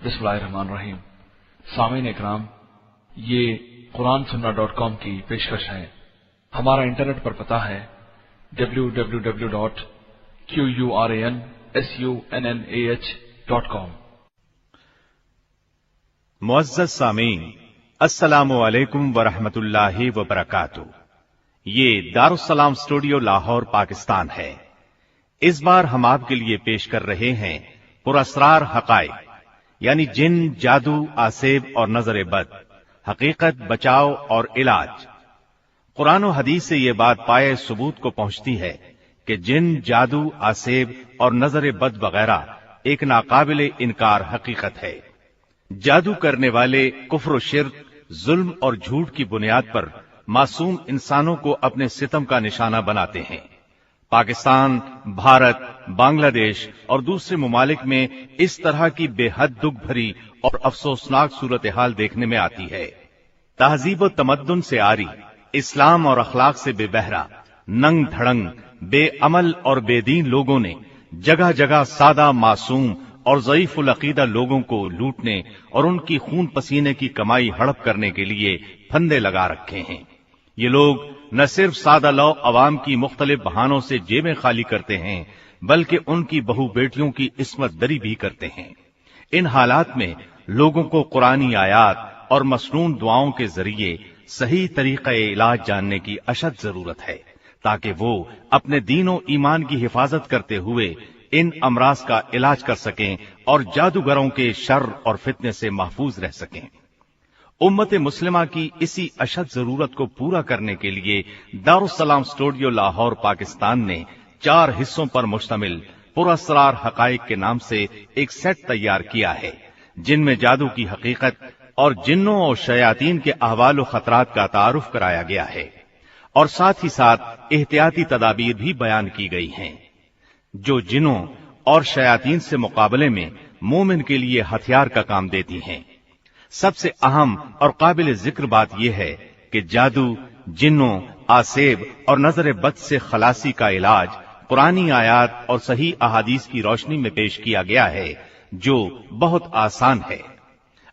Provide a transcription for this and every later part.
बिस्मिल्लाहिर्रहमानिर्रहीम। सामीन इकराम, ये QuranSunnah.com की पेशकश है। हमारा इंटरनेट पर पता है www.QuranSunnah.com। मुअज़्ज़ज़ सामीन, अस्सलामु अलैकुम वरहमतुल्लाहि वबरकातुहू। ये दारुस्सलाम स्टूडियो लाहौर पाकिस्तान है। इस बार हम आपके लिए पेश कर रहे हैं पुरअसरार हक़ाइक़, यानी जिन, जादू, आसेब और नजर बद, हकीकत, बचाव और इलाज। कुरान और हदीस से ये बात पाए सबूत को पहुंचती है कि जिन, जादू, आसेब और नजर बद वगैरह एक नाकाबिले इनकार हकीकत है। जादू करने वाले कुफ्र, शिर्क, जुल्म और झूठ की बुनियाद पर मासूम इंसानों को अपने सितम का निशाना बनाते हैं। पाकिस्तान, भारत, बांग्लादेश और दूसरे मुमालिक में इस तरह की बेहद दुख भरी और अफसोसनाक सूरत हाल देखने में आती है। तहजीब व तमद्दुन से आरी, इस्लाम और अखलाक से बेबहरा, नंग धड़ंग, बेअमल और बेदीन लोगों ने जगह जगह सादा, मासूम और ज़ईफुल अकीदा लोगों को लूटने और उनकी खून पसीने की कमाई हड़प करने के लिए फंदे लगा रखे हैं। ये लोग न सिर्फ सादा लौ अवाम की मुख्तलिफ बहानों से जेबें खाली करते हैं, बल्कि उनकी बहू बेटियों की इस्मत दरी भी करते हैं। इन हालात में लोगों को कुरानी आयात और मसनून दुआओं के जरिए सही तरीक़े इलाज जानने की अशद जरूरत है, ताकि वो अपने दीन और ईमान की हिफाजत करते हुए इन अमराज का इलाज कर सकें और जादूगरों के शर और फितने से महफूज रह सकें। उम्मत मुस्लिमा की इसी अशद जरूरत को पूरा करने के लिए दारुस्सलाम स्टूडियो लाहौर पाकिस्तान ने 4 हिस्सों पर मुश्तमिल पुरअसरार हक़ाइक़ के नाम से एक सेट तैयार किया है, जिनमें जादू की हकीकत और जिन्नों और शयातीन के अहवाल व खतरात का तारुफ कराया गया है और साथ ही साथ एहतियाती तदाबीर भी बयान की गई हैं, जो जिन्नों और शयातीन से मुकाबले में मोमिन के लिए हथियार का काम देती हैं। सबसे अहम और काबिल जिक्र बात यह है कि जादू, जिन्नों, आसेब और नजर बद से खलासी का इलाज कुरानी आयात और सही अहादीस की रोशनी में पेश किया गया है, जो बहुत आसान है।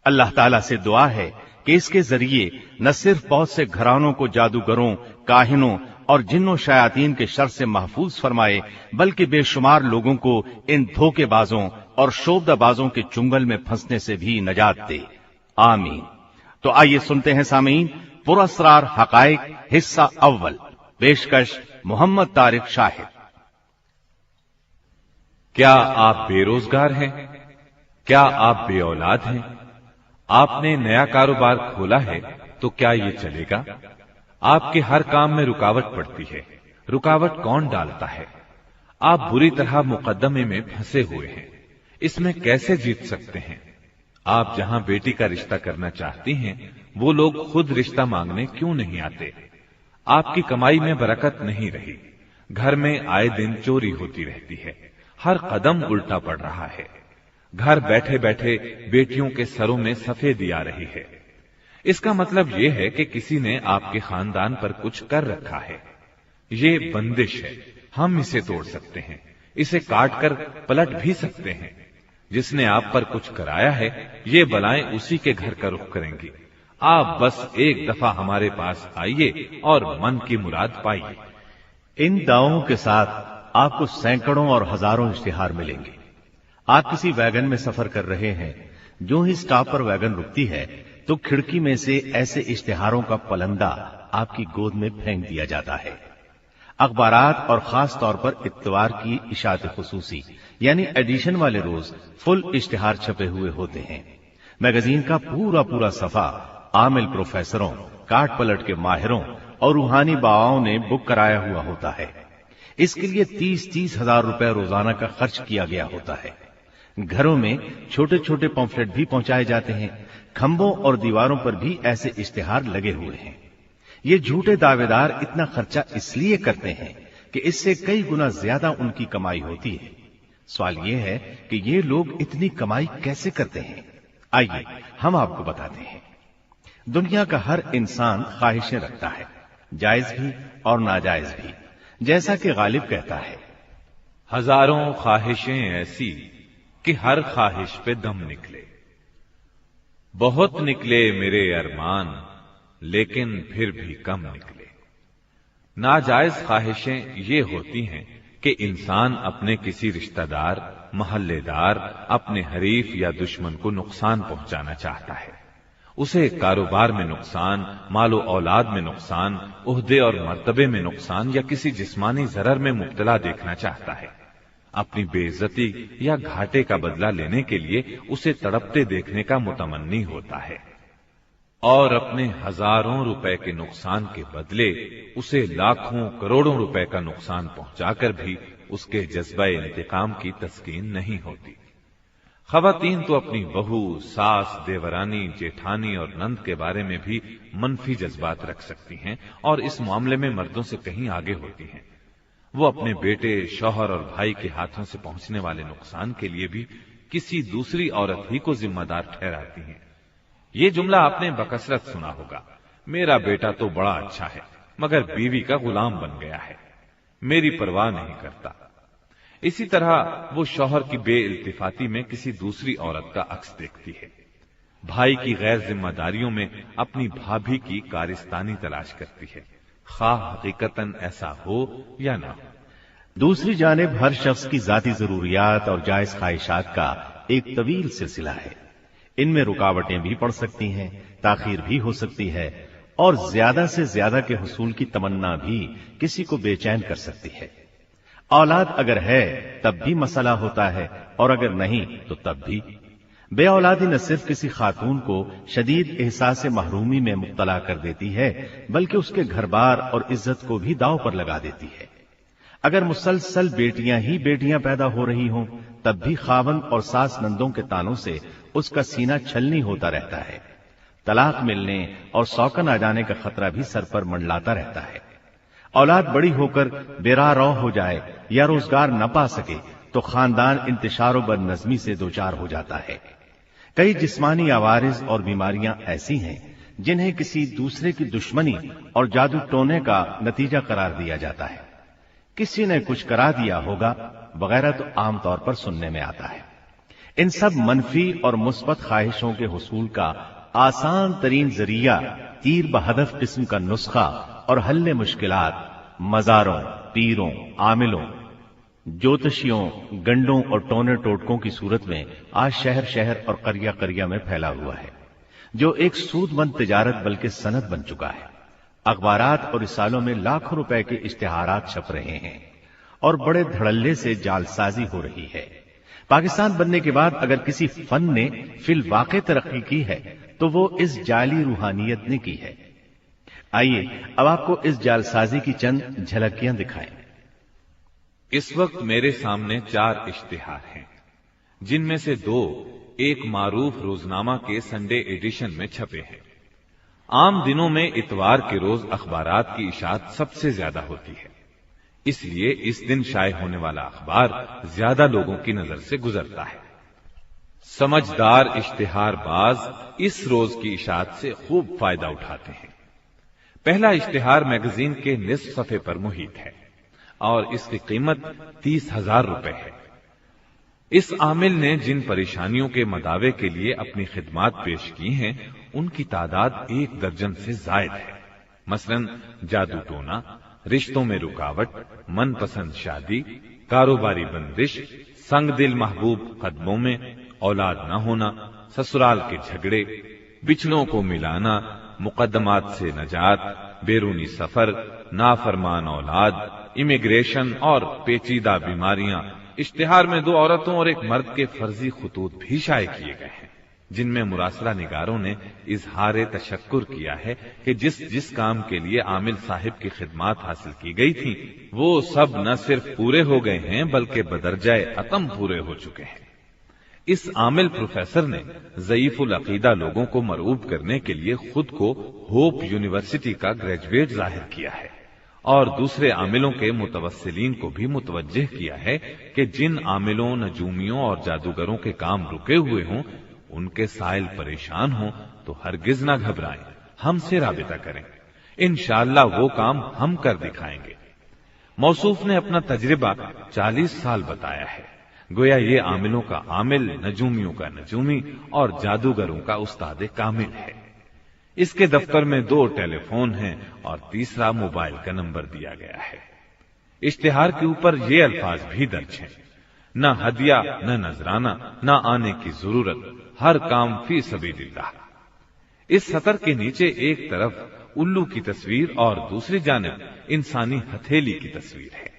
अल्लाह ताला से दुआ है कि इसके जरिए न सिर्फ बहुत से घरानों को जादूगरों, काहिनों और जिन्नों शयातीन के शर से महफूज फरमाए, बल्कि बेशुमार लोगों को इन धोखेबाजों और शोबदाबाजों के चुंगल में फंसने से भी नजात दे। आमीन। तो आइए सुनते हैं सामीन, पुरअसरार हक़ाइक़ हिस्सा अव्वल, पेशकश मोहम्मद तारिक शाहिद। क्या आप बेरोजगार हैं? क्या आप बेऔलाद हैं? आपने नया कारोबार खोला है तो क्या ये चलेगा? आपके हर काम में रुकावट पड़ती है। रुकावट कौन डालता है? आप बुरी तरह मुकद्दमे में फंसे हुए हैं। इसमें कैसे जीत सकते हैं? आप जहां बेटी का रिश्ता करना चाहती हैं, वो लोग खुद रिश्ता मांगने क्यों नहीं आते? आपकी कमाई में बरकत नहीं रही। घर में आए दिन चोरी होती रहती है। हर कदम उल्टा पड़ रहा है। घर बैठे बैठे बेटियों के सरों में सफेदी आ रही है। इसका मतलब ये है कि किसी ने आपके खानदान पर कुछ कर रखा है। ये बंदिश है। हम इसे तोड़ सकते हैं। इसे काट कर पलट भी सकते हैं। जिसने आप पर कुछ कराया है, ये बलाएं उसी के घर का रुख करेंगी। आप बस एक दफा हमारे पास आइए और मन की मुराद पाइए। इन दावों के साथ आपको सैकड़ों और हजारों इश्तिहार मिलेंगे। आप किसी वैगन में सफर कर रहे हैं, जो ही स्टॉप पर वैगन रुकती है तो खिड़की में से ऐसे इश्तिहारों का पलंदा आपकी गोद में फेंक दिया जाता है। अखबारात और खास तौर पर इत्तवार की इशात खुसूसी यानी एडिशन वाले रोज फुल इश्तिहार छपे हुए होते हैं। मैगजीन का पूरा पूरा सफा आमिल प्रोफेसरों, काट पलट के माहिरों और रूहानी बाबाओं ने बुक कराया हुआ होता है। इसके लिए 30-30 हजार रुपए रोजाना का खर्च किया गया होता है। घरों में छोटे छोटे पम्फलेट भी पहुंचाए जाते हैं। खंभों और दीवारों पर भी ऐसे इश्तिहार लगे हुए हैं। ये झूठे दावेदार इतना खर्चा इसलिए करते हैं कि इससे कई गुना ज्यादा उनकी कमाई होती है। सवाल यह है कि ये लोग इतनी कमाई कैसे करते हैं? आइए हम आपको बताते हैं। दुनिया का हर इंसान ख्वाहिशें रखता है, जायज भी और नाजायज भी। जैसा कि गालिब कहता है, हजारों ख्वाहिशें ऐसी कि हर ख्वाहिश पे दम निकले। बहुत निकले मेरे अरमान, लेकिन फिर भी कम निकले। नाजायज ख्वाहिशें ये होती हैं कि इंसान अपने किसी रिश्तेदार, महल्लेदार, अपने हरीफ या दुश्मन को नुकसान पहुंचाना चाहता है। उसे कारोबार में नुकसान, मालो औलाद में नुकसान, ओहदे और मर्तबे में नुकसान या किसी जिस्मानी जरर में मुब्तला देखना चाहता है। अपनी बेइज्जती या घाटे का बदला लेने के लिए उसे तड़पते देखने का मुतमन्नी होता है, और अपने हजारों रुपए के नुकसान के बदले उसे लाखों करोड़ों रुपए का नुकसान पहुंचाकर भी उसके जज्बे इंतकाम की तस्कीन नहीं होती। खवातीन तो अपनी बहू, सास, देवरानी, जेठानी और नंद के बारे में भी मनफी जज्बात रख सकती हैं और इस मामले में मर्दों से कहीं आगे होती हैं। वो अपने बेटे, शौहर और भाई के हाथों से पहुंचने वाले नुकसान के लिए भी किसी दूसरी औरत ही को जिम्मेदार ठहराती हैं। ये जुमला आपने बकसरत सुना होगा, मेरा बेटा तो बड़ा अच्छा है मगर बीवी का गुलाम बन गया है, मेरी परवाह नहीं करता। इसी तरह वो शौहर की बेइल्तिफाती में किसी दूसरी औरत का अक्स देखती है। भाई की गैर जिम्मेदारियों में अपनी भाभी की कारिस्तानी तलाश करती है, खाह हकीकतन ऐसा हो या ना हो। दूसरी जानिब हर शख्स की जाती जरूरियात और जायज ख्वाहिशात का एक तवील सिलसिला है। इनमें रुकावटें भी पड़ सकती हैं, ताखीर भी हो सकती है और ज्यादा से ज्यादा के हुसूल की तमन्ना भी किसी को बेचैन कर सकती है। औलाद अगर है तब भी मसला होता है और अगर नहीं तो तब भी। बे औलादी न सिर्फ किसी खातून को शदीद एहसास महरूमी में मुब्तला कर देती है बल्कि उसके घर बार और इज्जत को भी दांव पर लगा देती है। अगर मुसलसल बेटियां ही बेटियां पैदा हो रही हों तब भी खावंद और सास नंदों के तानों से उसका सीना छलनी होता रहता है। तलाक मिलने और सौकन आ जाने का खतरा भी सर पर मंडलाता रहता है। औलाद बड़ी होकर बेरारौ हो जाए या रोजगार न पा सके तो खानदान इंतशार व बदनज़मी से दोचार हो जाता है। कई जिस्मानी आवारिज और बीमारियां ऐसी हैं जिन्हें किसी दूसरे की दुश्मनी और जादू टोने का नतीजा करार दिया जाता है। किसी ने कुछ करा दिया होगा वगैरह तो आमतौर पर सुनने में आता है। इन सब मनफी और मुस्बत ख्वाहिशों के हुसूल का आसान तरीन जरिया तीर बहदफ किस्म का नुस्खा और हल्ले मुश्किलात मजारों, पीरों, आमिलों, ज्योतिषियों, गंडों और टोने टोटकों की सूरत में आज शहर शहर और करिया करिया में फैला हुआ है, जो एक सूदमंद तिजारत बल्कि सनद बन चुका है। अखबारात और रिसालों में लाखों रुपए के इश्तिहारात छप रहे हैं और बड़े धड़ल्ले से जालसाजी हो रही है। पाकिस्तान बनने के बाद अगर किसी फन ने फिल वाक़े तरक्की की है तो वो इस जाली रूहानियत ने की है। आइए अब आपको इस जालसाजी की चंद झलकियां दिखाएं। इस वक्त मेरे सामने 4 इश्तिहार हैं, जिनमें से 2 एक मारूफ रोजनामा के संडे एडिशन में छपे हैं। आम दिनों में इतवार के रोज अखबारात की इशाअत सबसे ज्यादा होती है, इसलिए इस दिन शाये होने वाला अखबार ज्यादा लोगों की नजर से गुजरता है। समझदार इश्तिहारबाज इस रोज की इशाअत से खूब फायदा उठाते हैं। पहला इश्तिहार मैगजीन के निस्फ सफे पर मुहित है और इसकी कीमत 30,000 रुपए है। इस आमिल ने जिन परेशानियों के मदावे के लिए अपनी खिदमात पेश की हैं, उनकी तादाद 1 दर्जन से जायद है। मसलन जादू टोना, रिश्तों में रुकावट, मनपसंद शादी, कारोबारी बंदिश, संग दिल महबूब कदमों में, औलाद न होना, ससुराल के झगड़े, बिछड़ों को मिलाना, मुकदमात से नजात, बैरूनी सफर, नाफरमान औलाद, इमिग्रेशन और पेचीदा बीमारियां। इश्तिहार में 2 औरतों और एक मर्द के फर्जी खुतूत भी शाये किए गए हैं, जिनमें मुरासला निगारों ने इजहार तशक्कुर किया है कि जिस काम के लिए आमिल साहिब की खिदमात हासिल की गई थी वो सब न सिर्फ पूरे हो गए हैं बल्कि बदरजाए अतम पूरे हो चुके हैं। इस आमिल प्रोफेसर ने ज़ईफुल अकीदा लोगों को मरऊब करने के लिए खुद को होप यूनिवर्सिटी का ग्रेजुएट जाहिर किया है और दूसरे आमिलों के मुतवस्सिलीन को भी मुतवज्जिह किया है कि जिन आमिलों, नजूमियों और जादूगरों के काम रुके हुए हों, उनके साइल परेशान हों तो हरगिज ना घबराएं, हमसे राबिता करें, इंशाअल्लाह वो काम हम कर दिखाएंगे। मौसूफ ने अपना तजर्बा 40 साल बताया है। گویا یہ عاملوں کا عامل، نجومیوں کا نجومی اور جادوگروں کا استاد کامل ہے۔ اس کے دفتر میں 2 ٹیلی فون ہیں اور تیسرا موبائل کا نمبر دیا گیا ہے۔ اشتہار کے اوپر یہ الفاظ بھی درج ہیں: نہ ہدیہ، نہ نذرانہ، نہ آنے کی ضرورت، ہر کام فی سبیل اللہ۔ اس سطر کے نیچے ایک طرف الو کی تصویر اور دوسری جانب انسانی ہتھیلی کی تصویر ہے،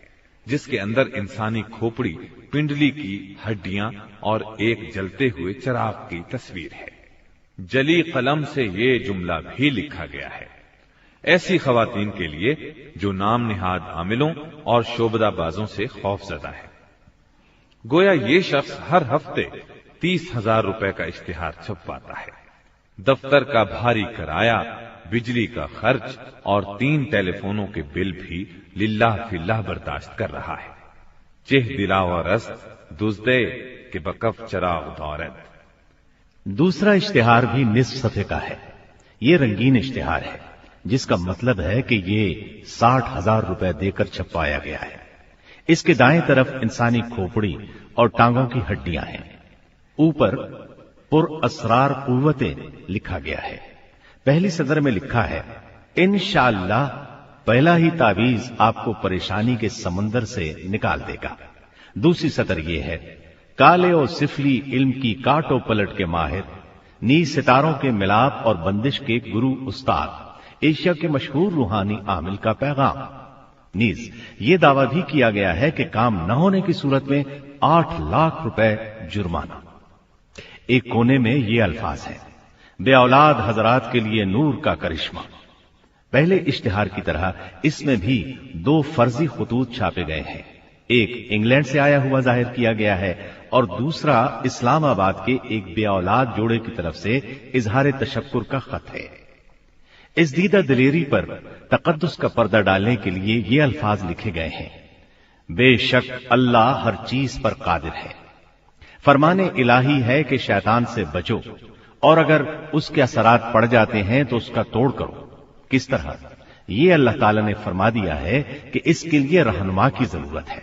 جس کے اندر انسانی کھوپڑی، پنڈلی کی ہڈیاں اور ایک جلتے ہوئے چراغ کی تصویر ہے۔ جلی قلم سے یہ جملہ بھی لکھا گیا ہے: ایسی خواتین کے لیے جو نام نہاد عاملوں اور شعبدہ بازوں سے خوف زدہ ہے۔ گویا یہ شخص ہر ہفتے 30,000 روپے کا اشتہار چھپواتا ہے۔ دفتر کا بھاری کرایہ، بجلی کا خرچ اور 3 ٹیلی فونوں کے بل بھی للہ فی اللہ برداشت کر رہا ہے۔ چہ دلاو رست دزدے کہ بکف چراغ دورت۔ دوسرا اشتہار بھی نصف صفحے کا ہے۔ یہ رنگین اشتہار ہے، جس کا مطلب ہے کہ یہ 60,000 روپے دے کر چھپوایا گیا ہے۔ اس کے دائیں طرف انسانی کھوپڑی اور ٹانگوں کی ہڈیاں ہیں۔ اوپر پر اسرار قوتیں لکھا گیا ہے۔ پہلی صدر میں لکھا ہے: انشاءاللہ پہلا ہی تعویذ آپ کو پریشانی کے سمندر سے نکال دے گا۔ دوسری سطر یہ ہے: کالے اور سفلی علم کی کاٹ و پلٹ کے ماہر، نیز ستاروں کے ملاپ اور بندش کے گرو استاد، ایشیا کے مشہور روحانی عامل کا پیغام۔ نیز یہ دعویٰ بھی کیا گیا ہے کہ کام نہ ہونے کی صورت میں 8 لاکھ روپے جرمانہ۔ ایک کونے میں یہ الفاظ ہیں: بے اولاد حضرات کے لیے نور کا کرشمہ۔ پہلے اشتہار کی طرح اس میں بھی 2 فرضی خطوط چھاپے گئے ہیں۔ ایک انگلینڈ سے آیا ہوا ظاہر کیا گیا ہے اور دوسرا اسلام آباد کے ایک بے اولاد جوڑے کی طرف سے اظہار تشکر کا خط ہے۔ اس دیدہ دلیری پر تقدس کا پردہ ڈالنے کے لیے یہ الفاظ لکھے گئے ہیں: بے شک اللہ ہر چیز پر قادر ہے۔ فرمان الہی ہے کہ شیطان سے بچو، اور اگر اس کے اثرات پڑ جاتے ہیں تو اس کا توڑ کرو۔ کس طرح؟ یہ اللہ تعالیٰ نے فرما دیا ہے کہ اس کے لیے رہنما کی ضرورت ہے۔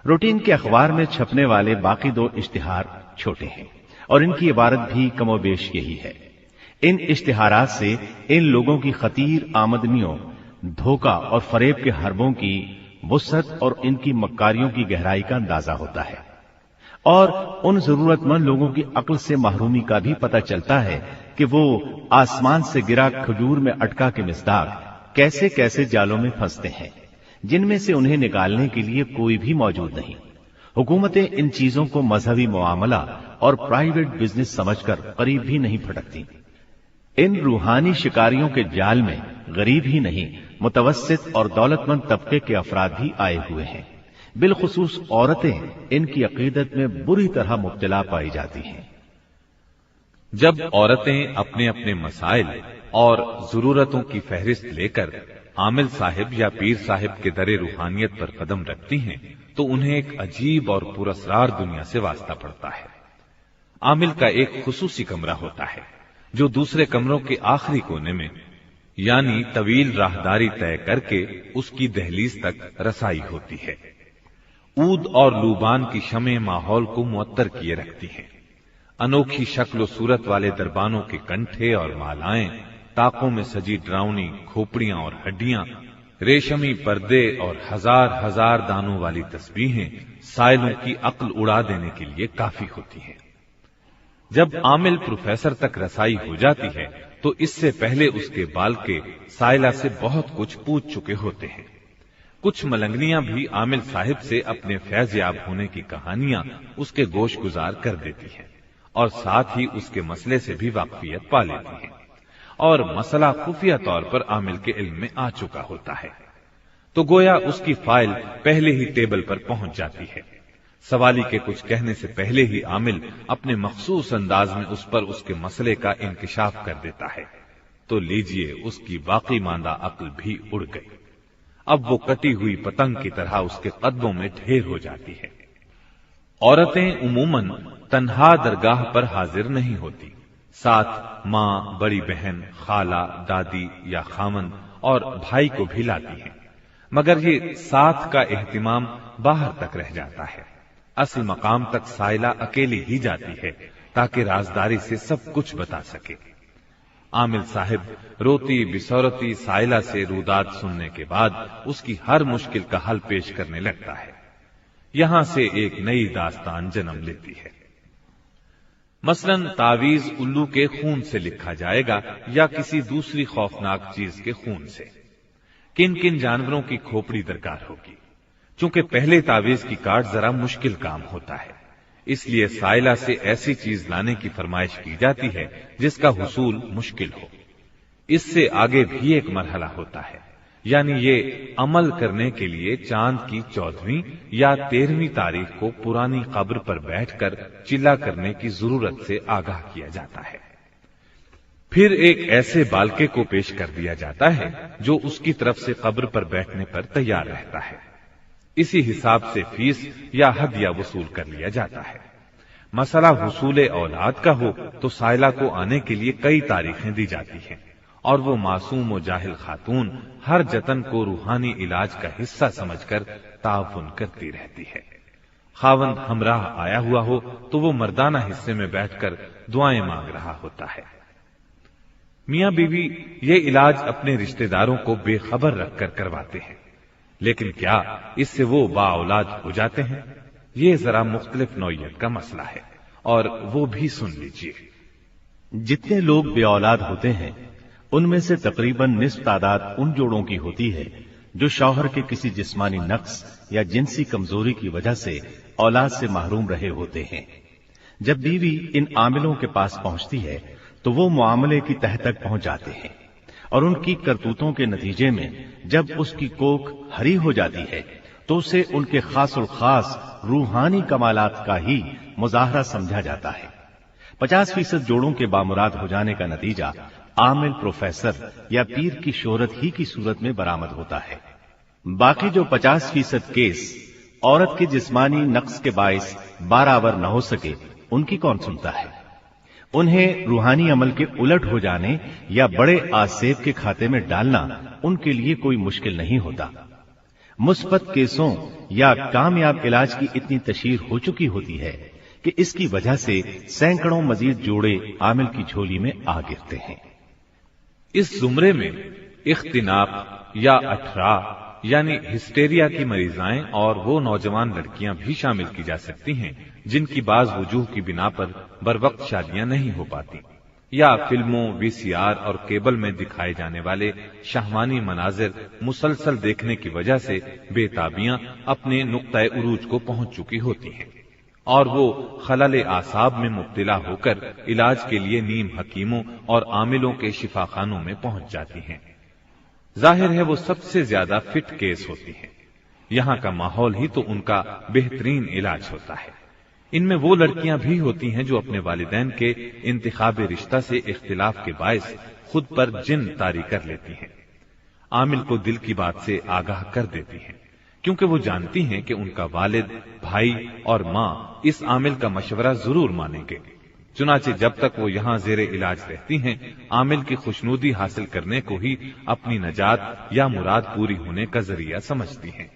روٹین کے اخبار میں چھپنے والے باقی 2 اشتہار چھوٹے ہیں اور ان کی عبارت بھی کم و بیش یہی ہے۔ ان اشتہارات سے ان لوگوں کی خطیر آمدنیوں، دھوکہ اور فریب کے حربوں کی وسعت اور ان کی مکاریوں کی گہرائی کا اندازہ ہوتا ہے، اور ان ضرورت مند لوگوں کی عقل سے محرومی کا بھی پتہ چلتا ہے کہ وہ آسمان سے گرا کھجور میں اٹکا کے مصداق کیسے کیسے جالوں میں پھنستے ہیں، جن میں سے انہیں نکالنے کے لیے کوئی بھی موجود نہیں۔ حکومتیں ان چیزوں کو مذہبی معاملہ اور پرائیویٹ بزنس سمجھ کر قریب بھی نہیں پھٹکتی۔ ان روحانی شکاریوں کے جال میں غریب ہی نہیں، متوسط اور دولت مند طبقے کے افراد بھی آئے ہوئے ہیں۔ بالخصوص عورتیں ان کی عقیدت میں بری طرح مبتلا پائی جاتی ہیں۔ جب عورتیں اپنے اپنے مسائل اور ضرورتوں کی فہرست لے کر عامل صاحب یا پیر صاحب کے در روحانیت پر قدم رکھتی ہیں تو انہیں ایک عجیب اور پراسرار دنیا سے واسطہ پڑتا ہے۔ عامل کا ایک خصوصی کمرہ ہوتا ہے جو دوسرے کمروں کے آخری کونے میں، یعنی طویل راہداری طے کر کے اس کی دہلیز تک رسائی ہوتی ہے۔ عود اور لوبان کی شمع ماحول کو معطر کیے رکھتی ہیں۔ انوکھی شکل و صورت والے دربانوں کے کنٹھے اور مالائیں، طاقوں میں سجی ڈراؤنی کھوپڑیاں اور ہڈیاں، ریشمی پردے اور ہزار ہزار دانوں والی تسبیحیں سائلوں کی عقل اڑا دینے کے لیے کافی ہوتی ہیں۔ جب عامل پروفیسر تک رسائی ہو جاتی ہے تو اس سے پہلے اس کے بال کے سائلہ سے بہت کچھ پوچھ چکے ہوتے ہیں۔ کچھ ملنگنیاں بھی عامل صاحب سے اپنے فیض یاب ہونے کی کہانیاں اس کے گوش گزار کر دیتی ہیں اور ساتھ ہی اس کے مسئلے سے بھی واقفیت پا لیتی ہیں، اور مسئلہ خفیہ طور پر عامل کے علم میں آ چکا ہوتا ہے تو گویا اس کی فائل پہلے ہی ٹیبل پر پہنچ جاتی ہے۔ سوالی کے کچھ کہنے سے پہلے ہی عامل اپنے مخصوص انداز میں اس پر اس کے مسئلے کا انکشاف کر دیتا ہے تو لیجئے اس کی باقی ماندہ عقل بھی اڑ گئی۔ اب وہ کٹی ہوئی پتنگ کی طرح اس کے قدموں میں ڈھیر ہو جاتی ہے۔ عورتیں عموماً تنہا درگاہ پر حاضر نہیں ہوتی، ساتھ ماں، بڑی بہن، خالہ، دادی یا خامن اور بھائی کو بھی لاتی ہیں، مگر یہ ساتھ کا اہتمام باہر تک رہ جاتا ہے۔ असल मकाम तक साइला अकेली ही जाती है ताकि राजदारी से सब कुछ बता सके। आमिल साहिब रोती बिसौरती साइला से रूदात सुनने के बाद उसकी हर मुश्किल का हल पेश करने लगता है। यहां से एक नई दास्तान जन्म लेती है। मसलन तावीज उल्लू के खून से लिखा जाएगा या किसी दूसरी खौफनाक चीज के खून से। किन किन जानवरों की खोपड़ी दरकार होगी। चूंकि पहले तावीज की काट जरा मुश्किल काम होता है, इसलिए साइला से ऐसी चीज लाने की फरमाइश की जाती है जिसका हुसूल मुश्किल हो। इससे आगे भी एक मरहला होता है, यानी ये अमल करने के लिए चांद की 14वीं या 13वीं तारीख को पुरानी कब्र पर बैठकर चिल्ला करने की जरूरत से आगाह किया जाता है। फिर एक ऐसे बालके को पेश कर दिया जाता है जो उसकी तरफ से कब्र पर बैठने पर तैयार रहता है। इसी हिसाब से फीस या हदिया वसूल कर लिया जाता है। मसला हुसूले औलाद का हो तो साइला को आने के लिए कई तारीखें दी जाती हैं और वो मासूम व जाहिल खातून हर जतन को रूहानी इलाज का हिस्सा समझकर ताउन करती रहती है। खावंद हमराह आया हुआ हो तो वो मर्दाना हिस्से में बैठकर दुआएं मांग रहा होता है। मियां बीवी ये इलाज अपने रिश्तेदारों को बेखबर रखकर करवाते हैं, लेकिन क्या इससे वो बाऔलाद हो जाते हैं? ये जरा मुख्तलिफ नौइयत का मसला है और वो भी सुन लीजिए। जितने लोग बेऔलाद होते हैं उनमें से तकरीबन निस्फ तादाद उन जोड़ों की होती है जो शौहर के किसी जिस्मानी नक्स या जिनसी कमजोरी की वजह से औलाद से महरूम रहे होते हैं। जब बीवी इन आमिलों के पास पहुंचती है तो वो मुआमले की तह तक पहुंच जाते हैं और उनकी करतूतों के नतीजे में जब उसकी कोख हरी हो जाती है तो उसे उनके खासुल खास रूहानी कमालात का ही मुजाहरा समझा जाता है। 50% जोड़ों के बामुराद हो जाने का नतीजा आमिल प्रोफेसर या पीर की शोहरत ही की सूरत में बरामद होता है। बाकी जो 50% केस औरत के जिस्मानी नक्स के बाइस बारावर न हो सके उनकी कौन सुनता है। उन्हें रूहानी अमल के उलट हो जाने या बड़े आसेब के खाते में डालना उनके लिए कोई मुश्किल नहीं होता। मुस्बत केसों या कामयाब इलाज की इतनी तशहीर हो चुकी होती है कि इसकी वजह से सैकड़ों मजीद जोड़े आमिल की झोली में आ गिरते हैं। इस जुमरे में इख्तिनाप या अठरा यानी हिस्टेरिया की मरीजाएं और वो नौजवान लड़कियां भी शामिल की जा सकती हैं जिनकी बाज वजूह की बिना पर बरवक्त शादियां नहीं हो पाती, या फिल्मों, वीसीआर और केबल में दिखाए जाने वाले शाहवानी मनाजिर मुसलसल देखने की वजह से बेताबियां अपने नुक्ता उरूज को पहुंच चुकी होती हैं और वो खलल आसाब में मुब्तला होकर इलाज के लिए नीम हकीमों और आमिलों के शिफाखानों में पहुंच जाती हैं। जाहिर है वो सबसे ज्यादा फिट केस होती हैं। यहां का माहौल ही तो उनका बेहतरीन इलाज होता है। इनमें वो लड़कियां भी होती हैं जो अपने वालिदैन के इंतखाब रिश्ता से इख्तिलाफ के बायस खुद पर जिन तारी कर लेती हैं। आमिल को दिल की बात से आगाह कर देती हैं, क्योंकि वो जानती हैं कि उनका वालिद, भाई और मां इस आमिल का मशवरा जरूर मानेंगे। चुनाचे जब तक वो यहां जेरे इलाज रहती हैं, आमिल की खुशनूदी हासिल करने को ही अपनी नजात या मुराद पूरी होने का जरिया समझती हैं।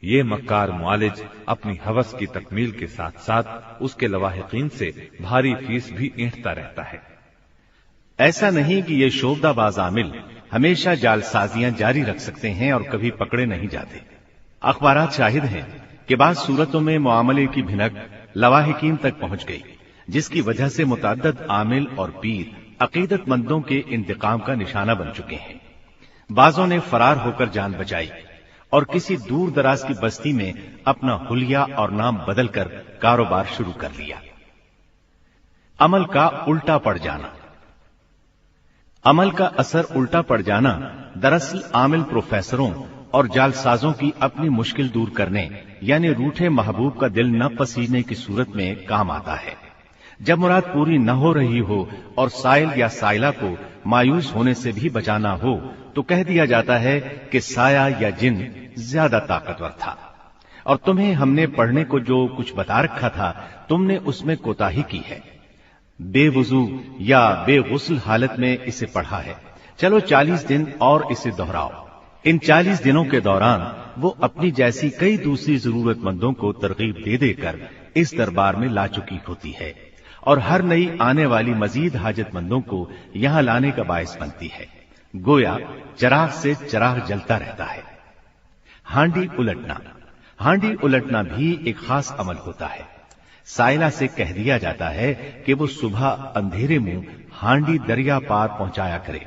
ये मक्कार मुआलिज अपनी हवस की तकमील के साथ साथ उसके लवाहिकीन से भारी फीस भी ऐंठता रहता है। ऐसा नहीं कि ये शोबदाबाज आमिल हमेशा जालसाजियां जारी रख सकते हैं और कभी पकड़े नहीं जाते। अखबारात शाहिद हैं कि बाद सूरतों में मुआमले की भिनक लवाहिकीन तक पहुंच गई, जिसकी वजह से मुतअद्दिद आमिल और पीर अकीदतमंदों के इंतकाम का निशाना बन चुके हैं। बाजों ने फरार होकर जान बचाई और किसी दूर दराज की बस्ती में अपना हुलिया और नाम बदलकर कारोबार शुरू कर लिया। अमल का उल्टा पड़ जाना। अमल का असर उल्टा पड़ जाना दरअसल आमिल प्रोफेसरों और जालसाजों की अपनी मुश्किल दूर करने यानी रूठे महबूब का दिल न पसीने की सूरत में काम आता है। जब मुराद पूरी न हो रही हो और साइल या साइला को मायूस होने से भी बचाना हो तो कह दिया जाता है कि साया या जिन ज्यादा ताकतवर था और तुम्हें हमने पढ़ने को जो कुछ बता रखा था तुमने उसमें कोताही की है। बेवुजू या बेगुस्ल हालत में इसे पढ़ा है। चलो 40 दिन और इसे दोहराओ। ان 40 दिनों के दौरान वो अपनी जैसी कई दूसरी जरूरतमंदों को तरगीब दे देकर इस दरबार में ला चुकी होती है और हर नई आने वाली मजीद हाजतमंदों को यहां लाने का बायस बनती है। गोया चिराग से चिराग जलता रहता है। हांडी उलटना भी एक खास अमल होता है। साइला से कह दिया जाता है कि वो सुबह अंधेरे मुंह हांडी दरिया पार पहुंचाया करे।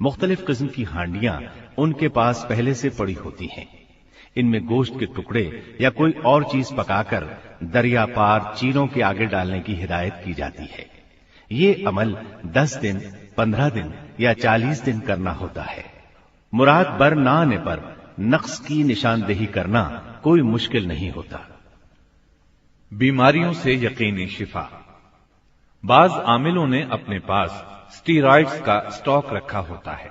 मुख्तलिफ किस्म की हांडियां उनके पास पहले से पड़ी होती हैं। इनमें गोश्त के टुकड़े या कोई और चीज पकाकर दरिया पार चीरों के आगे डालने की हिदायत की जाती है। ये अमल 10 दिन, 15 दिन या 40 दिन करना होता है। मुराद बर ना आने पर नक्स की निशानदेही करना कोई मुश्किल नहीं होता। बीमारियों से यकीनी शिफा। बाज आमिलों ने अपने पास स्टीरॉइड्स का स्टॉक रखा होता है।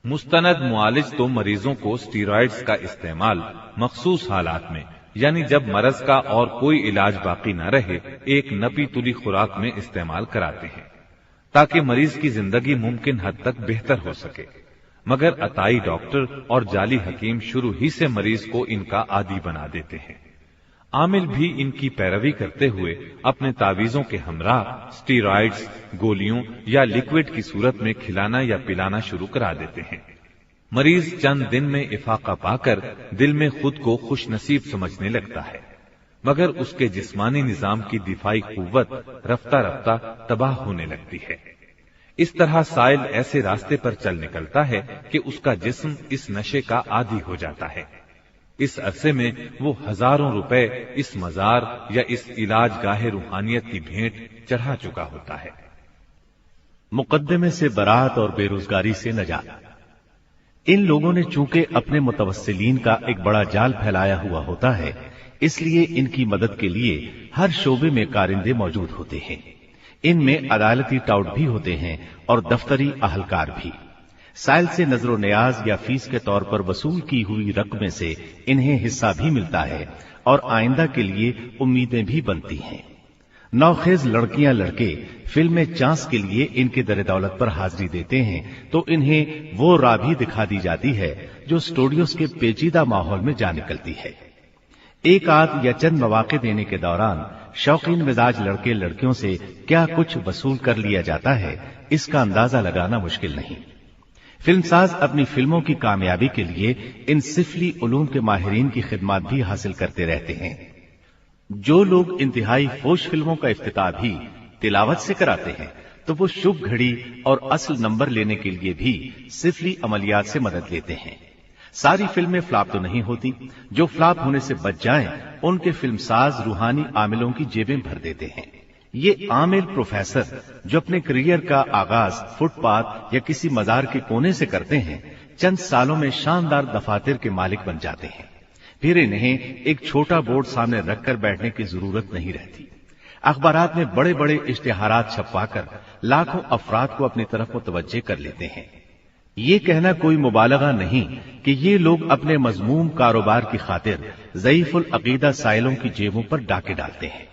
मुस्तनद मुआलिज तो मरीजों को स्टीरॉइड्स का इस्तेमाल मखसूस हालात में, यानी जब मरज का और कोई इलाज बाकी न रहे, एक नपी तुली खुराक में इस्तेमाल कराते हैं ताकि मरीज की जिंदगी मुमकिन हद तक बेहतर हो सके। मगर अताई डॉक्टर और जाली हकीम शुरू ही से मरीज को इनका आदी बना देते हैं। आमिल भी इनकी पैरवी करते हुए अपने तावीजों के हमरा स्टीरॉइड्स गोलियों या लिक्विड की सूरत में खिलाना या पिलाना शुरू करा देते हैं। मरीज चंद दिन में इफाका पाकर दिल में खुद को खुश नसीब समझने लगता है, मगर उसके जिस्मानी निजाम की दिफाई कुव्वत रफ्ता रफ्ता तबाह होने लगती है। इस तरह साइल ऐसे रास्ते पर चल निकलता है कि उसका जिस्म इस नशे का आदी हो जाता है। इस अरसे में वो हजारों रुपए इस मजार या इस इलाज गाहे रूहानियत की भेंट चढ़ा चुका होता है। मुकद्दमे से बरात और बेरोजगारी से नजात। इन लोगों ने चूंकि अपने मुतवस्सिलीन का एक बड़ा जाल फैलाया हुआ होता है, इसलिए इनकी मदद के लिए हर शोबे में कारिंदे मौजूद होते हैं। इनमें अदालती टाउट भी होते हैं और दफ्तरी अहलकार भी। साइल से नजरो नियाज या फीस के तौर पर वसूल की हुई रकम से इन्हें हिस्सा भी मिलता है और आइंदा के लिए उम्मीदें भी बनती हैं। नौखेज लड़कियां लड़के फिल्म में चांस के लिए इनके दर दौलत पर हाजिरी देते हैं तो इन्हें वो राह भी दिखा दी जाती है जो स्टूडियोज के पेचीदा माहौल में जा निकलती है। एक आध या चंद मौके देने के दौरान शौकीन मिजाज लड़के लड़कियों से क्या कुछ वसूल कर लिया जाता है, इसका अंदाजा लगाना मुश्किल नहीं। फिल्मसाज अपनी फिल्मों की कामयाबी के लिए इन सिफली उलूम के माहिरीन की खिदमत भी हासिल करते रहते हैं। जो लोग इंतहाई फोश फिल्मों का इफ्तिताह भी तिलावत से कराते हैं तो वो शुभ घड़ी और असल नंबर लेने के लिए भी सिफली अमलियात से मदद लेते हैं। सारी फिल्में फ्लॉप तो नहीं होती, जो फ्लॉप होने से बच जाएं उनके फिल्मसाज रूहानी आमिलों की जेबें भर देते हैं। ये आमिल प्रोफेसर जो अपने करियर का आगाज फुटपाथ या किसी मजार के कोने से करते हैं, चंद सालों में शानदार दफातर के मालिक बन जाते हैं। फिर इन्हें एक छोटा बोर्ड सामने रखकर बैठने की जरूरत नहीं रहती। अखबारात में बड़े बड़े इश्तिहारात छपवाकर लाखों अफराद को अपनी तरफ मुतवज्जे कर लेते हैं। ये कहना कोई मुबालगा नहीं कि ये लोग अपने मजमूम कारोबार की खातिर ज़ईफुल अकीदा साइलों की जेबों पर डाके डालते हैं,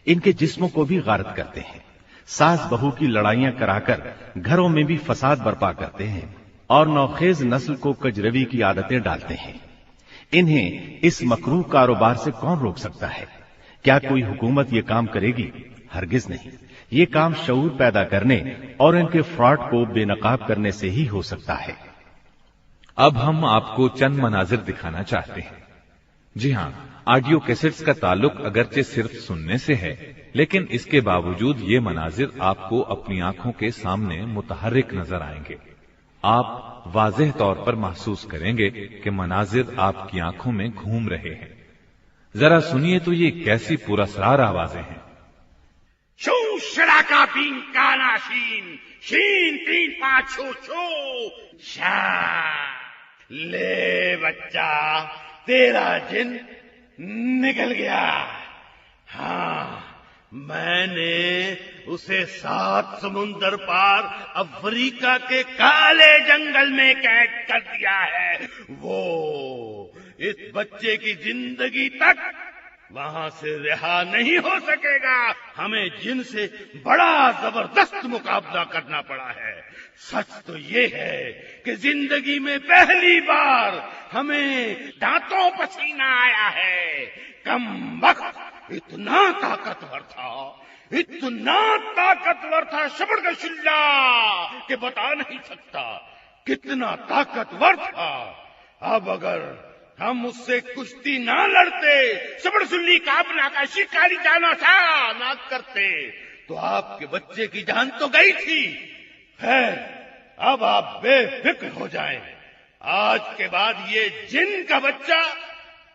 इनके जिस्मों को भी गारत करते हैं, सास बहू की लड़ाइयां कराकर घरों में भी फसाद बर्पा करते हैं और नौखेज नस्ल को कजरवी की आदतें डालते हैं। इन्हें इस मकरूह कारोबार से कौन रोक सकता है? क्या कोई हुकूमत ये काम करेगी? हरगिज नहीं। ये काम शऊर पैदा करने और इनके फ्रॉड को बेनकाब करने से ही हो सकता है। अब हम आपको चंद मनाजिर दिखाना चाहते हैं। जी हां, ऑडियो कैसेट्स का ताल्लुक अगरचे सिर्फ सुनने से है, लेकिन इसके बावजूद ये मनाजिर आपको अपनी आंखों के सामने मुतहर्रिक नजर आएंगे। आप वाज़ेह तौर पर महसूस करेंगे कि मनाजिर आपकी आंखों में घूम रहे हैं। जरा सुनिए तो ये कैसी पुरअसरार आवाजें हैं। शू शराका बीन काना शीन शीन 3 5 छो छो शा। ले बच्चा, तेरा जिन निकल गया। हाँ, मैंने उसे 7 समुंदर पार अफ्रीका के काले जंगल में कैद कर दिया है। वो इस बच्चे की जिंदगी तक وہاں سے رہا نہیں ہو سکے گا. ہمیں جن سے بڑا زبردست مقابلہ کرنا پڑا ہے. سچ تو یہ ہے کہ زندگی میں پہلی بار ہمیں دانتوں پسینہ آیا ہے. کم وقت اتنا طاقتور تھا شبڑ کا شلہ کہ بتا نہیں سکتا کتنا طاقتور تھا. اب اگر ہم اس سے کشتی نہ لڑتے، شبڑ سلی کاپنا کا شکاری جانا تھا نہ کرتے، تو آپ کے بچے کی جان تو گئی تھی. خیر، اب آپ بے فکر ہو جائیں. آج کے بعد یہ جن کا بچہ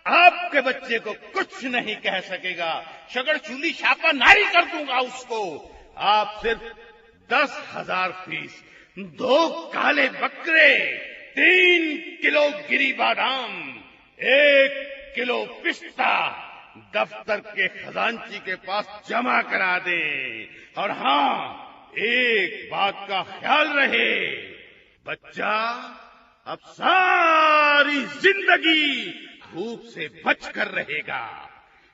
آپ کے بچے کو کچھ نہیں کہہ سکے گا. شکر چولی چھاپا ناری کر دوں گا اس کو. آپ صرف 10,000 فیس، 2 کالے بکرے، 3 کلو گری بادام، 1 کلو پستہ دفتر کے خزانچی کے پاس جمع کرا دیں. اور ہاں، ایک بات کا خیال رہے، بچہ اب ساری زندگی دھوپ سے بچ کر رہے گا.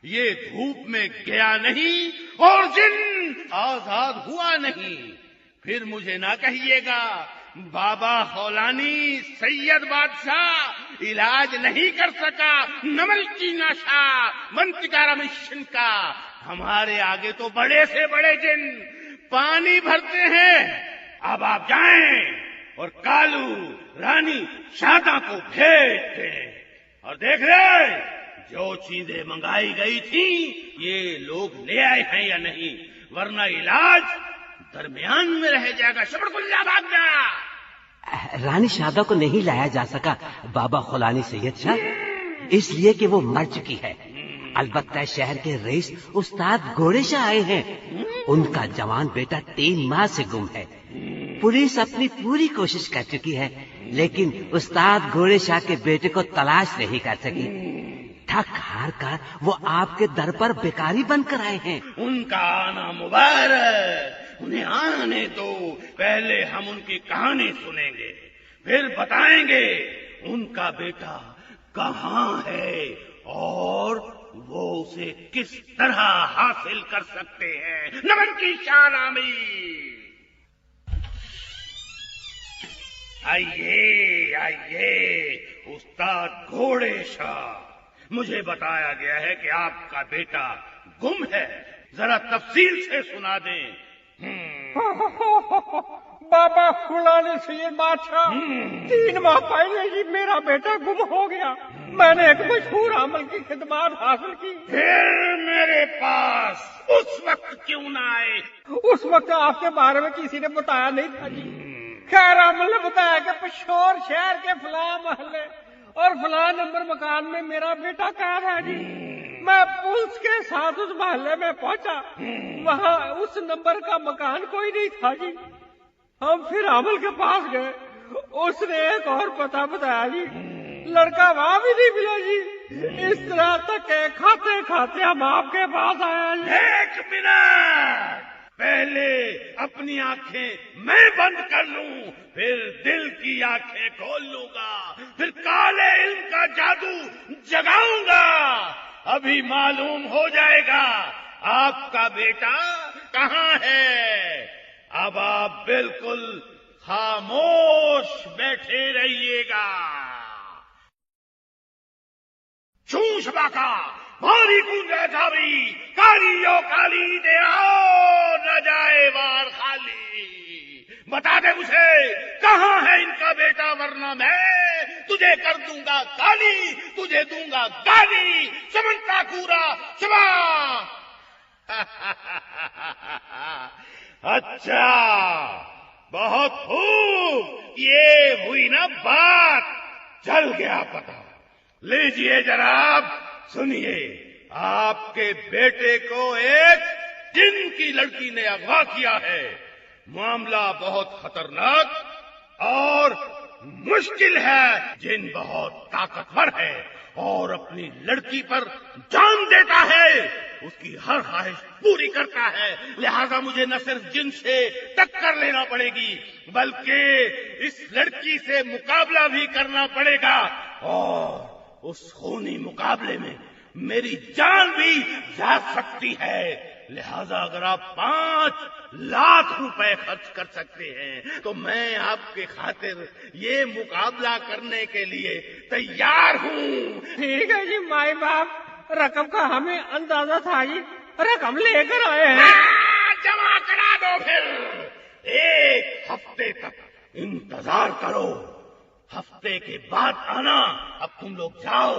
یہ دھوپ میں گیا نہیں اور جن آزاد ہوا نہیں. پھر مجھے نہ کہیے گا بابا خولانی سید بادشاہ علاج نہیں کر سکا، نمل کی نشا منتقارہ مشن کا. ہمارے آگے تو بڑے سے بڑے جن پانی بھرتے ہیں. اب آپ جائیں اور کالو رانی شادا کو بھیج دیں. اور دیکھ رہے جو چیزیں منگائی گئی تھی یہ لوگ لے آئے ہیں یا نہیں، ورنہ علاج درمیان میں رہ جائے گا. شبڑ کلّا بھاگ جا. رانی شادا کو نہیں لایا جا سکا بابا خولانی سید شاہ، اس لیے کہ وہ مر چکی ہے. البتہ شہر کے رئیس استاد گھوڑے شاہ آئے ہیں. ان کا جوان بیٹا 3 ماہ سے گم ہے. پولیس اپنی پوری کوشش کر چکی ہے لیکن استاد گھوڑے شاہ کے بیٹے کو تلاش نہیں کر سکی. تھک ہار کر وہ آپ کے در پر بیکاری بن کر آئے ہیں. ان کا آنا مبارک، انہیں آنے دو. پہلے ہم ان کی کہانی سنیں گے، پھر بتائیں گے ان کا بیٹا کہاں ہے اور وہ اسے کس طرح حاصل کر سکتے ہیں. نمن کی شان آمین. آئیے آئیے استاد گھوڑے شاہ، مجھے بتایا گیا ہے کہ آپ کا بیٹا گم ہے. ذرا تفصیل سے سنا دیں. بابا خولانی سید بادشاہ، 3 ماہ پہلے ہی میرا بیٹا گم ہو گیا. میں نے ایک مشہور عمل کی خدمات حاصل کی. پھر میرے پاس اس وقت کیوں نہ آئے؟ اس وقت آپ کے بارے میں کسی نے بتایا نہیں تھا جی. خیر عمل نے بتایا کہ پشور شہر کے فلاں محلے اور فلاں نمبر مکان میں میرا بیٹا قید ہے جی. میں پولیس کے ساتھ اس محلے میں پہنچا، وہاں اس نمبر کا مکان کوئی نہیں تھا جی. ہم پھر عمل کے پاس گئے، اس نے ایک اور پتہ بتایا جی. لڑکا وہاں بھی نہیں ملا جی. اس طرح تک کھاتے کھاتے ہم آپ کے پاس آیا جی. 1 منٹ، پہلے اپنی آنکھیں میں بند کر لوں، پھر دل کی آنکھیں کھول لوں گا، پھر کالے علم کا جادو جگاؤں گا. ابھی معلوم ہو جائے گا آپ کا بیٹا کہاں ہے. اب آپ بالکل خاموش بیٹھے رہیے گا. چون شباکا بھاری گونجا جاوی کالیو کالی دے آؤ نہ جائے وار خالی. بتا دے مجھے کہاں ہے ان کا بیٹا، ورنہ میں تجھے کر دوں گا کالی، تجھے دوں گا گالی. چمنتا کورا چبا. اچھا، بہت خوب، یہ ہوئی نا بات، چل گیا پتا. لیجئے جناب، سنیے. آپ کے بیٹے کو ایک جن کی لڑکی نے اغوا کیا ہے. معاملہ بہت خطرناک اور مشکل ہے. جن بہت طاقتور ہے اور اپنی لڑکی پر جان دیتا ہے، اس کی ہر خواہش پوری کرتا ہے. لہذا مجھے نہ صرف جن سے ٹکر لینا پڑے گی بلکہ اس لڑکی سے مقابلہ بھی کرنا پڑے گا. اور اس خونی مقابلے میں میری جان بھی جا سکتی ہے، لہذا اگر آپ 5 لاکھ روپے خرچ کر سکتے ہیں تو میں آپ کے خاطر یہ مقابلہ کرنے کے لیے تیار ہوں۔ ٹھیک ہے جی مائی باپ، رقم کا ہمیں اندازہ تھا جی، رقم لے کر آئے ہیں۔ جمع کرا دو پھر، 1 ہفتے تک انتظار کرو، ہفتے کے بعد آنا۔ اب تم لوگ جاؤ۔